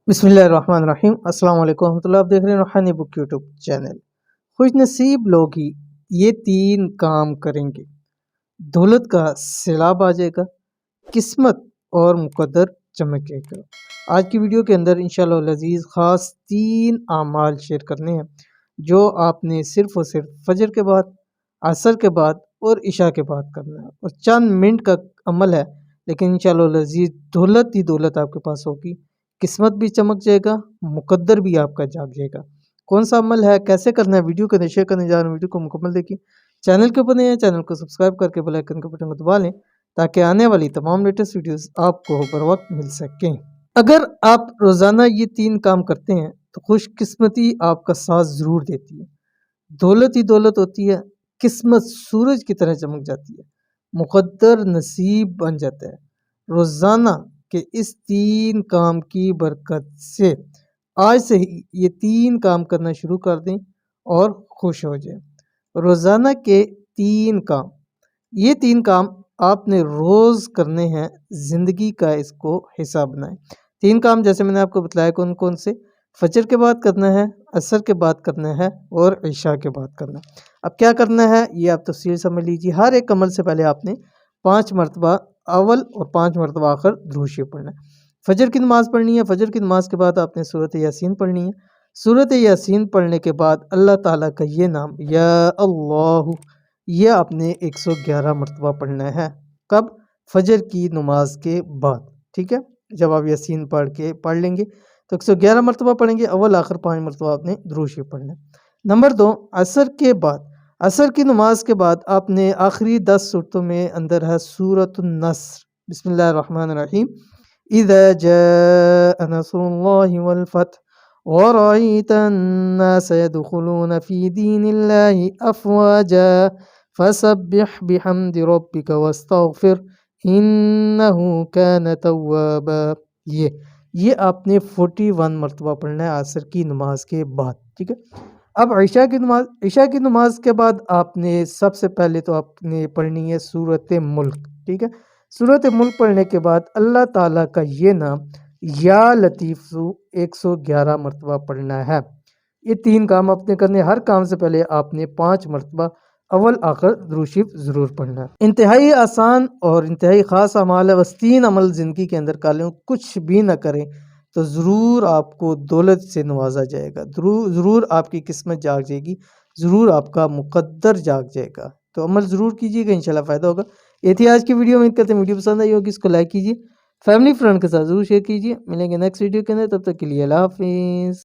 बिस्मिल्लाहिर्रहमानिर्रहीम। अस्सलाम वालेकुम रहमतुल्लाह। आप देख रहे हैं रूहानी बुक यूट्यूब चैनल। खुश नसीब लोग ही ये तीन काम करेंगे, दौलत का सैलाब आ जाएगा, किस्मत और मुकद्दर चमकेगा। आज की वीडियो के अंदर इंशाअल्लाह अज़ीज़ ख़ास तीन आमाल शेयर करने हैं जो आपने सिर्फ़ और सिर्फ फजर के बाद, असर के बाद और इशा के बाद करना है। और चंद मिनट का अमल है, लेकिन इंशाअल्लाह अज़ीज़ दौलत ही दौलत आपके पास होगी, किस्मत भी चमक जाएगा, मुकद्दर भी आपका जाग जाएगा। कौन सा अमल है, कैसे करना है, वीडियो को शेयर करने जा रहे हैं। वीडियो को मुकम्मल देखिए। चैनल के ऊपर नए हैं, चैनल को सब्सक्राइब करके बेल आइकन के बटन को दबा लें ताकि आने वाली तमाम लेटेस्ट वीडियोस आपको बर वक्त मिल सकें। अगर आप रोज़ाना ये तीन काम करते हैं तो खुशकिस्मती आपका साथ ज़रूर देती है। दौलत ही दौलत होती है, किस्मत सूरज की तरह चमक जाती है, मुकद्दर नसीब बन जाता है। रोज़ाना के इस तीन काम की बरकत से आज से ही ये तीन काम करना शुरू कर दें और खुश हो जाएं। रोज़ाना के तीन काम, ये तीन काम आपने रोज़ करने हैं, ज़िंदगी का इसको हिस्सा बनाएं। तीन काम जैसे मैंने आपको बतलाया कौन कौन से, फजर के बाद करना है, असर के बाद करना है और इशा के बाद करना है। अब क्या करना है ये आप तफसील समझ लीजिए। हर एक अमल से पहले आपने 5 मरतबा अव्वल और 5 मरतबा आखिर दुरूद शरीफ पढ़ना है। फजर की नमाज़ पढ़नी है, फजर की नमाज़ के बाद आपने सूरत यासीन पढ़नी है। सूरत यासीन पढ़ने के बाद अल्लाह ताला का ये नाम या अल्लाह, ये आपने 111 मरतबा पढ़ना है। कब? फजर की नमाज के बाद, ठीक है। जब आप यासीन पढ़ लेंगे तो 111 मरतबा पढ़ेंगे, अव्वल आखिर 5 मरतबा आपने दुरूद शरीफ पढ़ना है। नंबर 2, असर के बाद, असर की नमाज के बाद आपने आखिरी 10 सूरतों में अंदर है सूरतुन नस्र। बिस्मिल्लाहिर्रहमानिर्रहीम। इज़ा जाअ नस्रुल्लाहि वल फथ व रअयतन नास यदखुलून फी दीनिल्लाहि अफ़वाजा फसब्बिह बिहम्दि रब्बिका वस्तगफिर इन्नहु कान तव्वाबा। ये आपने 41 मरतबा पढ़ना है असर की नमाज के बाद, ठीक है। अब इशा की नमाज, इशा की नमाज के बाद आपने सबसे पहले तो आपने पढ़नी है सूरत मुल्क, ठीक है। सूरत मुल्क पढ़ने के बाद अल्लाह ताला का ये नाम या लतीफ़ु 111 मरतबा पढ़ना है। ये तीन काम आपने करने। हर काम से पहले आपने 5 मरतबा अव्वल आखिर दुरूद शरीफ ज़रूर पढ़ना है। इंतहाई आसान और इंतहाई ख़ास अमाल है। बस 3 अमल ज़िंदगी के अंदर कर लें, कुछ भी ना करें तो ज़रूर आपको दौलत से नवाजा जाएगा, ज़रूर आपकी किस्मत जाग जाएगी, ज़रूर आपका मुकद्दर जाग जाएगा। तो अमल ज़रूर कीजिएगा, इंशाल्लाह फ़ायदा होगा। ये थी आज की वीडियो। उम्मीद करते हैं वीडियो पसंद आई होगी। इसको लाइक कीजिए, फैमिली फ्रेंड के साथ ज़रूर शेयर कीजिए। मिलेंगे नेक्स्ट वीडियो के अंदर, तब तक के लिए अल्लाह हाफ़िज़।